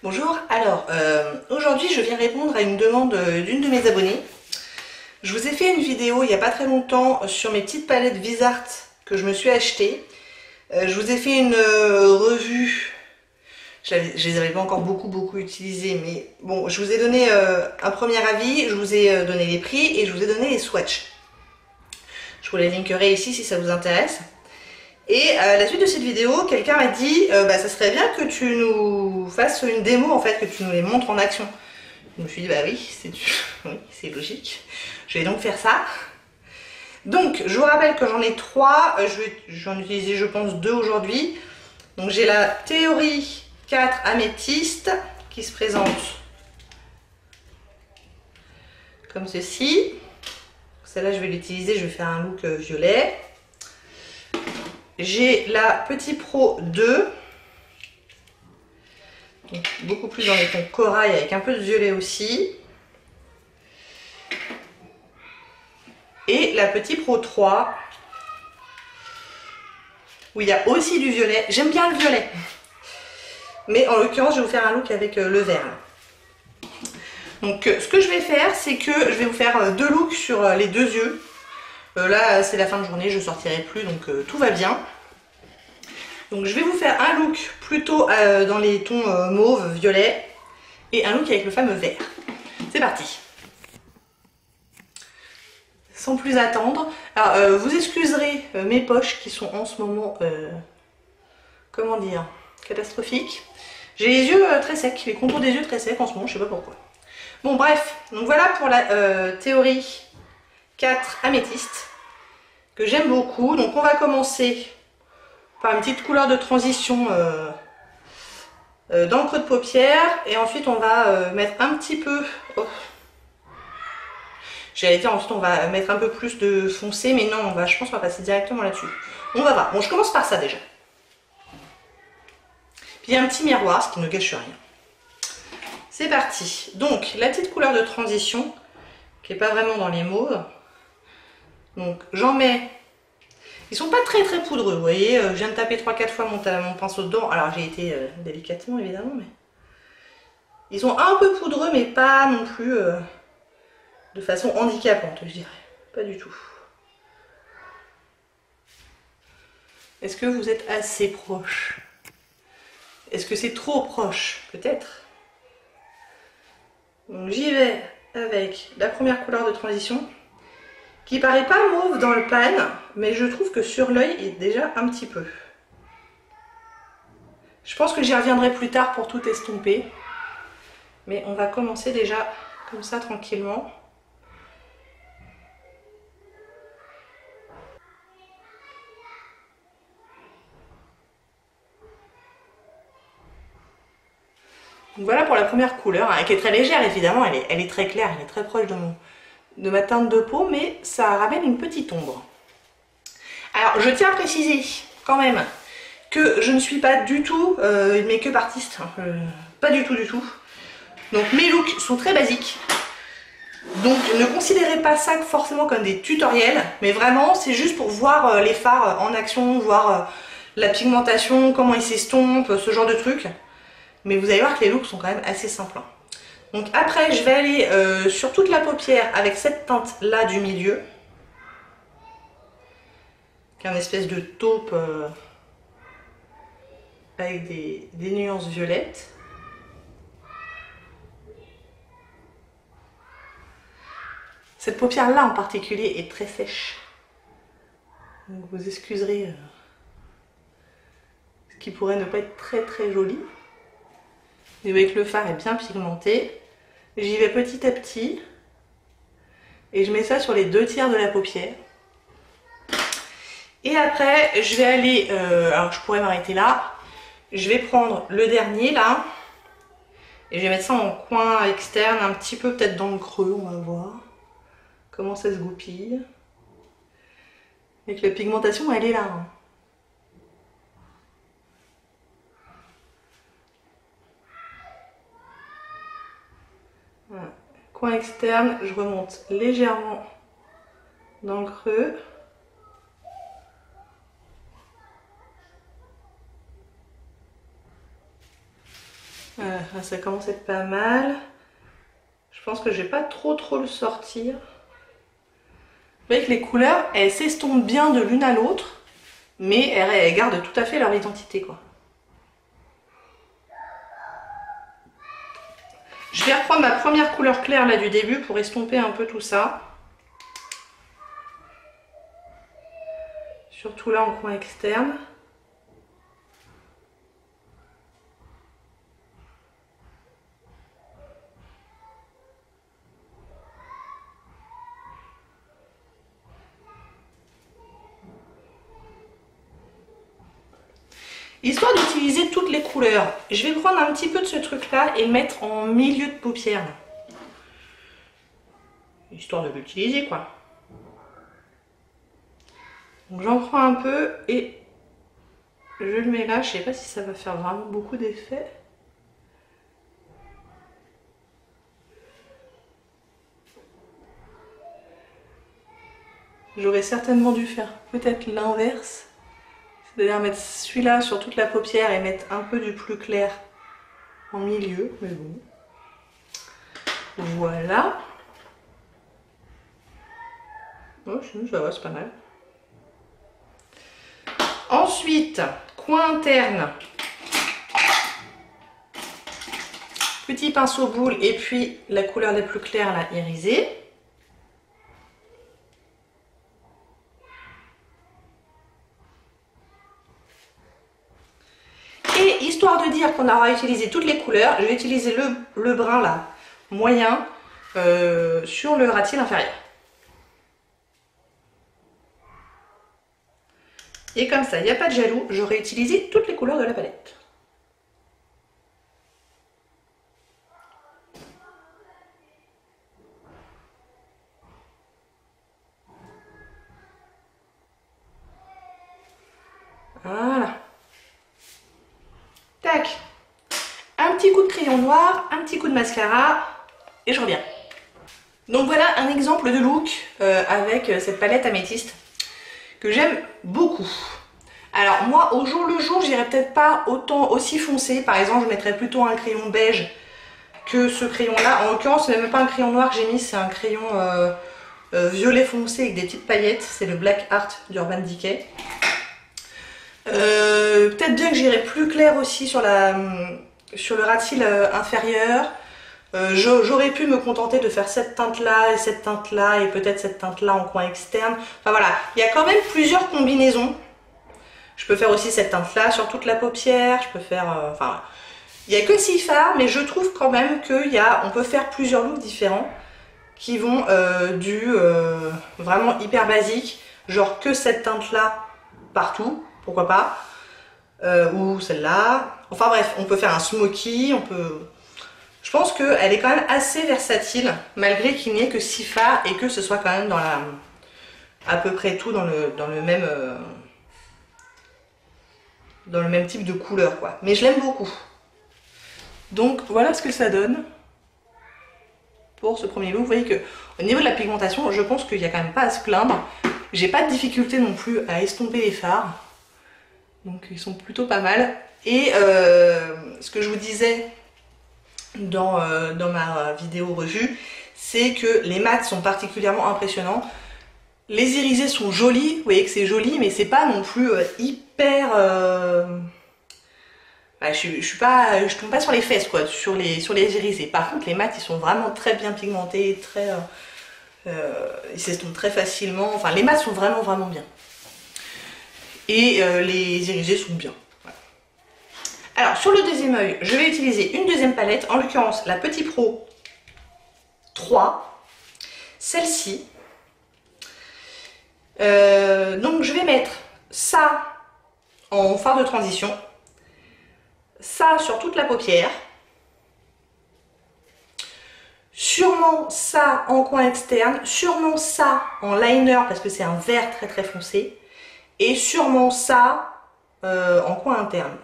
Bonjour, alors aujourd'hui je viens répondre à une demande d'une de mes abonnées. Je vous ai fait une vidéo il n'y a pas très longtemps sur mes petites palettes Visart que je me suis achetées. Je vous ai fait une revue, je les avais pas encore beaucoup utilisées, mais bon, je vous ai donné un premier avis, je vous ai donné les prix et je vous ai donné les swatchs. Je vous les linkerai ici si ça vous intéresse. Et à la suite de cette vidéo, quelqu'un m'a dit ça serait bien que tu nous fasses une démo, en fait, que tu nous les montres en action. Je me suis dit bah oui, c'est logique. Je vais donc faire ça. Donc je vous rappelle que j'en ai 3, j'en ai utilisé je pense 2 aujourd'hui. Donc j'ai la Théorie 4 améthyste qui se présente comme ceci. Celle-là je vais l'utiliser, je vais faire un look violet. J'ai la Petit Pro 2, donc beaucoup plus dans les tons corail avec un peu de violet aussi. Et la Petit Pro 3, où il y a aussi du violet. J'aime bien le violet. Mais en l'occurrence, je vais vous faire un look avec le vert. Donc ce que je vais faire, c'est que je vais vous faire 2 looks sur les 2 yeux. Là, c'est la fin de journée, je ne sortirai plus, donc tout va bien. Donc je vais vous faire un look plutôt dans les tons mauve, violet, et un look avec le fameux vert. C'est parti. Sans plus attendre, alors vous excuserez mes poches qui sont en ce moment, comment dire, catastrophiques. J'ai les yeux très secs, les contours des yeux très secs en ce moment, je sais pas pourquoi. Bon bref, donc voilà pour la Théorie 4 améthyste, que j'aime beaucoup. Donc on va commencer par une petite couleur de transition dans le creux de paupière, et ensuite on va mettre un petit peu... Oh. J'allais dire ensuite on va mettre un peu plus de foncé, mais non, je pense qu'on va passer directement là-dessus. On va voir. Bon, je commence par ça déjà. Puis il y a un petit miroir, ce qui ne gâche rien. C'est parti. Donc la petite couleur de transition, qui n'est pas vraiment dans les mauves. Donc j'en mets... Ils sont pas très poudreux, vous voyez. Je viens de taper 3-4 fois mon pinceau dedans. Alors j'ai été délicatement évidemment, mais... Ils sont un peu poudreux, mais pas non plus... de façon handicapante, je dirais. Pas du tout. Est-ce que vous êtes assez proche? Est-ce que c'est trop proche? Peut-être. Donc j'y vais avec la première couleur de transition, qui paraît pas mauve dans le pan, mais je trouve que sur l'œil, il est déjà un petit peu. Je pense que j'y reviendrai plus tard pour tout estomper. Mais on va commencer déjà comme ça, tranquillement. Donc voilà pour la première couleur, hein, qui est très légère évidemment, elle est très claire, elle est très proche de ma teinte de peau, mais ça ramène une petite ombre. Alors je tiens à préciser quand même que je ne suis pas du tout une make-up artiste, hein, pas du tout. Donc mes looks sont très basiques, donc ne considérez pas ça forcément comme des tutoriels, mais vraiment c'est juste pour voir les fards en action, voir la pigmentation, comment ils s'estompent, ce genre de trucs. Mais vous allez voir que les looks sont quand même assez simples. Donc après, je vais aller sur toute la paupière avec cette teinte-là du milieu. Qui est une espèce de taupe avec des nuances violettes. Cette paupière-là en particulier est très sèche. Donc vous excuserez ce qui pourrait ne pas être très joli. Vous voyez que le fard est bien pigmenté. J'y vais petit à petit. Et je mets ça sur les 2 tiers de la paupière. Et après, je vais aller... alors je pourrais m'arrêter là. Je vais prendre le dernier là. Et je vais mettre ça en coin externe, un petit peu peut-être dans le creux, on va voir. Comment ça se goupille. Et que la pigmentation, elle est là. Hein. Voilà. Coin externe, je remonte légèrement dans le creux. Voilà, ça commence à être pas mal. Je pense que je vais pas trop le sortir. Vous voyez que les couleurs, elles s'estompent bien de l'une à l'autre, mais elles gardent tout à fait leur identité, quoi. Je vais reprendre ma première couleur claire là du début pour estomper un peu tout ça. Surtout là en coin externe. Histoire d'utiliser toutes les couleurs, je vais prendre un petit peu de ce truc là et le mettre en milieu de paupière. Histoire de l'utiliser quoi. Donc j'en prends un peu et je le mets là, je sais pas si ça va faire vraiment beaucoup d'effet. J'aurais certainement dû faire peut-être l'inverse. C'est-à-dire mettre celui-là sur toute la paupière et mettre un peu du plus clair en milieu, mais bon. Voilà. Oh, sinon ça va, c'est pas mal. Ensuite, coin interne. Petit pinceau boule et puis la couleur la plus claire, la irisée. Et histoire de dire qu'on aura utilisé toutes les couleurs, je vais utiliser le brun là, moyen, sur le ras de cils inférieur. Et comme ça, il n'y a pas de jaloux, j'aurai utilisé toutes les couleurs de la palette. Voilà. Tac. Un petit coup de crayon noir, un petit coup de mascara, et je reviens. Donc voilà un exemple de look avec cette palette améthyste que j'aime beaucoup. Alors moi au jour le jour j'irai peut-être pas autant aussi foncé, par exemple je mettrais plutôt un crayon beige que ce crayon là. En l'occurrence c'est même pas un crayon noir que j'ai mis, c'est un crayon violet foncé avec des petites paillettes, c'est le Black Art d'Urban Decay. Peut-être bien que j'irai plus clair aussi sur le ras de cils inférieur. J'aurais pu me contenter de faire cette teinte là et cette teinte là et peut-être cette teinte là en coin externe. Enfin voilà, il y a quand même plusieurs combinaisons. Je peux faire aussi cette teinte là sur toute la paupière, je peux faire... enfin, il n'y a que 6 fards, mais je trouve quand même qu'on peut faire plusieurs looks différents qui vont vraiment hyper basique, genre que cette teinte là partout, pourquoi pas, ou celle-là. Enfin bref, on peut faire un smoky, on peut... Je pense qu'elle est quand même assez versatile, malgré qu'il n'y ait que 6 fards et que ce soit quand même dans la... à peu près tout dans le même type de couleur quoi. Mais je l'aime beaucoup. Donc voilà ce que ça donne pour ce premier look. Vous voyez que au niveau de la pigmentation, je pense qu'il n'y a quand même pas à se plaindre. J'ai pas de difficulté non plus à estomper les fards. Donc ils sont plutôt pas mal. Et ce que je vous disais dans ma vidéo revue, c'est que les mats sont particulièrement impressionnants. Les irisés sont jolis, vous voyez que c'est joli, mais c'est pas non plus hyper... je tombe pas sur les fesses quoi, sur les irisés. Par contre les mats ils sont vraiment très bien pigmentés, ils s'estompent très facilement. Enfin les mats sont vraiment bien. Et les irisés sont bien. Voilà. Alors sur le deuxième œil, je vais utiliser une deuxième palette, en l'occurrence la Petit Pro 3. Celle-ci. Donc je vais mettre ça en fard de transition, ça sur toute la paupière, sûrement ça en coin externe, sûrement ça en liner parce que c'est un vert très foncé, et sûrement ça en coin interne.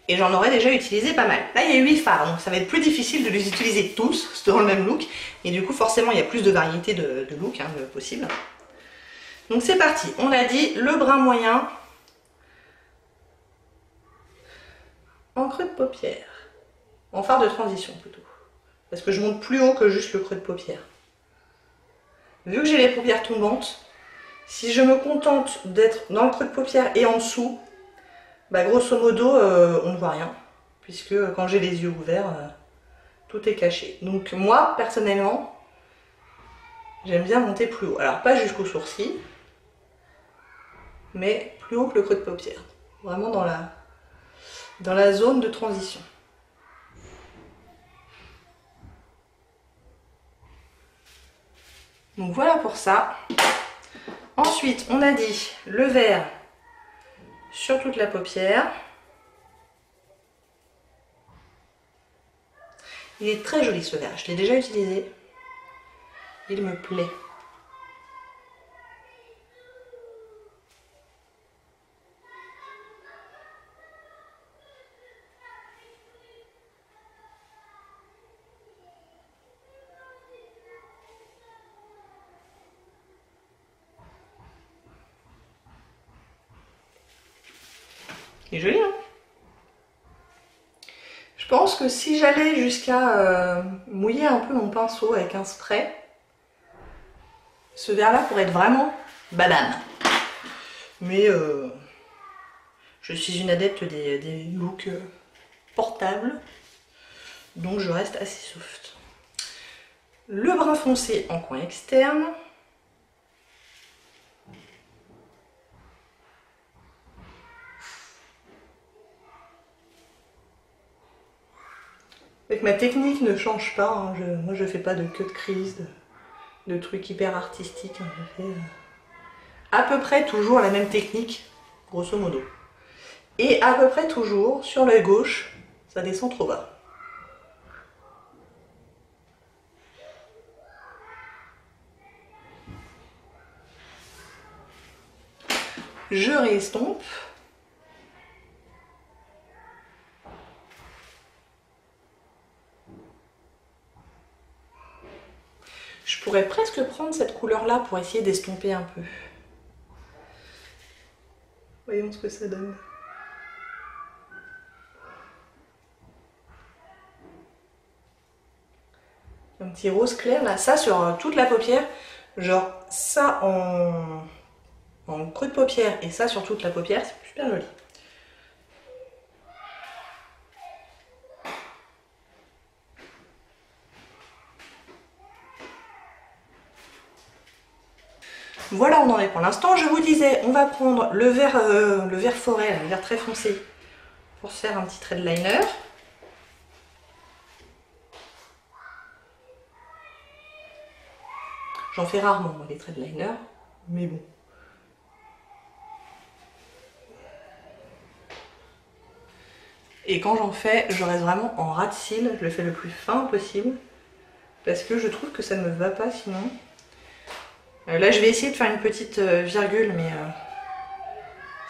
Et j'en aurais déjà utilisé pas mal. Là il y a 8 fards, donc ça va être plus difficile de les utiliser tous dans le même look, et du coup forcément il y a plus de variété de look possible. Donc c'est parti, on l'a dit, le brun moyen en creux de paupière. en fard de transition plutôt. Parce que je monte plus haut que juste le creux de paupière. Vu que j'ai les paupières tombantes, si je me contente d'être dans le creux de paupière et en dessous, bah grosso modo, on ne voit rien. Puisque quand j'ai les yeux ouverts, tout est caché. Donc moi, personnellement, j'aime bien monter plus haut. Alors pas jusqu'au sourcil, mais plus haut que le creux de paupière. Vraiment dans la zone de transition. Donc voilà pour ça. Ensuite, on a dit le vert sur toute la paupière. Il est très joli ce vert, je l'ai déjà utilisé. Il me plaît. Il est joli, hein? Je pense que si j'allais jusqu'à mouiller un peu mon pinceau avec un spray, ce vert-là pourrait être vraiment banane. Mais je suis une adepte des looks portables, donc je reste assez soft. Le brun foncé en coin externe. Avec ma technique ne change pas, hein. Moi je fais pas de queue de crise, de trucs hyper artistiques. Hein. Je fais à peu près toujours la même technique, grosso modo. Et à peu près toujours, sur l'œil gauche, ça descend trop bas. Je réestompe. Je pourrais presque prendre cette couleur-là pour essayer d'estomper un peu. Voyons ce que ça donne. Un petit rose clair là, ça sur toute la paupière, genre ça en creux de paupière et ça sur toute la paupière, c'est super joli. Voilà, on en est pour l'instant. Je vous disais, on va prendre le vert forêt, le vert très foncé, pour se faire un petit trait de liner. J'en fais rarement, moi, les traits de liner, mais bon. Et quand j'en fais, je reste vraiment en ras de cils, je le fais le plus fin possible, parce que je trouve que ça ne me va pas sinon. Là, je vais essayer de faire une petite virgule, mais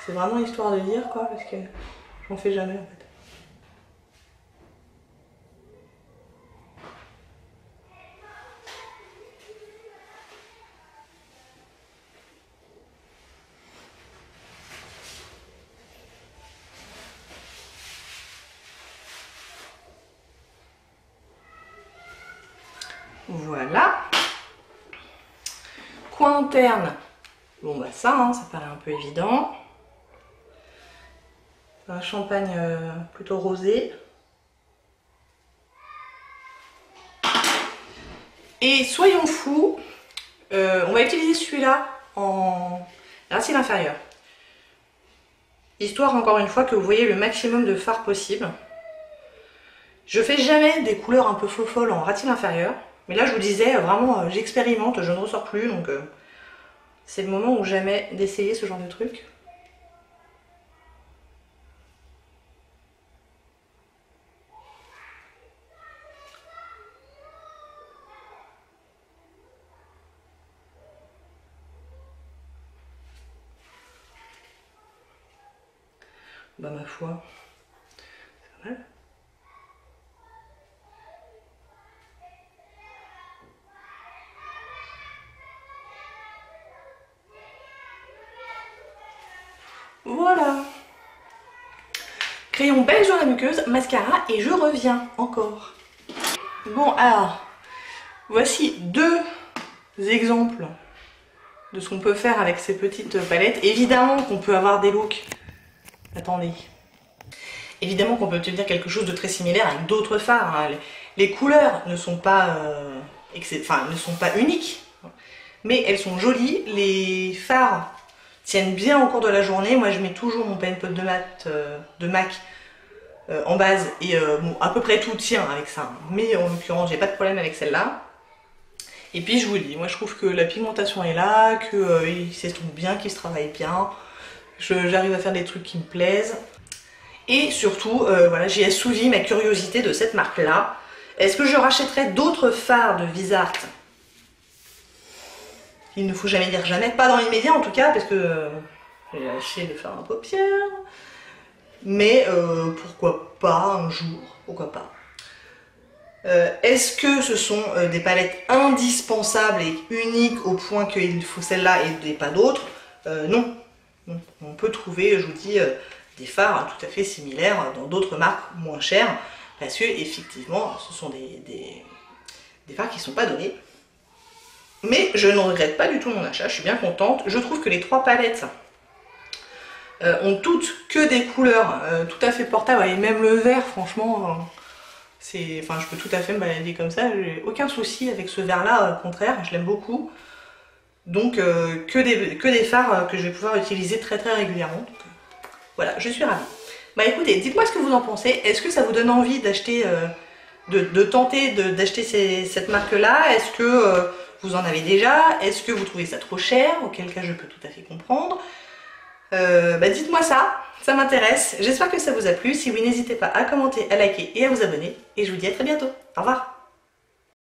c'est vraiment histoire de dire, quoi, parce que j'en fais jamais, en fait. Voilà. Coin interne, bon bah ça, hein, ça paraît un peu évident. Un champagne plutôt rosé. Et soyons fous, on va utiliser celui-là en racine inférieure. Histoire encore une fois que vous voyez le maximum de fard possible. Je fais jamais des couleurs un peu folles en racine inférieure. Mais là je vous disais, vraiment j'expérimente, je ne ressors plus. Donc c'est le moment ou jamais d'essayer ce genre de truc. Bah ma foi, c'est pas mal. Voilà. Crayon beige dans la muqueuse, mascara et je reviens encore. Bon alors, voici deux exemples de ce qu'on peut faire avec ces petites palettes. Évidemment qu'on peut avoir des looks. Attendez. Évidemment qu'on peut obtenir quelque chose de très similaire avec d'autres fards. Hein. Les couleurs ne sont pas, ne sont pas uniques, mais elles sont jolies. Les fards tiennent bien au cours de la journée. Moi, je mets toujours mon pen pot de MAC en base et bon, à peu près tout tient avec ça. Mais en l'occurrence, j'ai pas de problème avec celle-là. Et puis je vous dis, moi je trouve que la pigmentation est là, qu'il s'estompe bien, qu'il se travaille bien. J'arrive à faire des trucs qui me plaisent. Et surtout, voilà, j'ai assouvi ma curiosité de cette marque-là. Est-ce que je rachèterai d'autres fards de Visart? Il ne faut jamais dire jamais, pas dans l'immédiat en tout cas, parce que j'ai lâché de fards à paupières. Mais pourquoi pas un jour, pourquoi pas. Est-ce que ce sont des palettes indispensables et uniques au point qu'il faut celle-là et pas d'autres? Non. On peut trouver, je vous dis, des fards tout à fait similaires dans d'autres marques moins chères, parce que effectivement, ce sont des fards qui ne sont pas donnés. Mais je ne regrette pas du tout mon achat, je suis bien contente. Je trouve que les trois palettes ont toutes que des couleurs tout à fait portables, et même le vert, franchement... Enfin, je peux tout à fait me balader comme ça, j'ai aucun souci avec ce vert là, au contraire, je l'aime beaucoup. Donc que des fards que je vais pouvoir utiliser très régulièrement. Donc, voilà, je suis ravie. Bah écoutez, dites-moi ce que vous en pensez. Est-ce que ça vous donne envie d'acheter, de tenter d'acheter cette marque-là? Est-ce que vous en avez déjà? Est-ce que vous trouvez ça trop cher? Auquel cas je peux tout à fait comprendre. Bah dites-moi ça m'intéresse. J'espère que ça vous a plu. Si oui, n'hésitez pas à commenter, à liker et à vous abonner. Et je vous dis à très bientôt. Au revoir.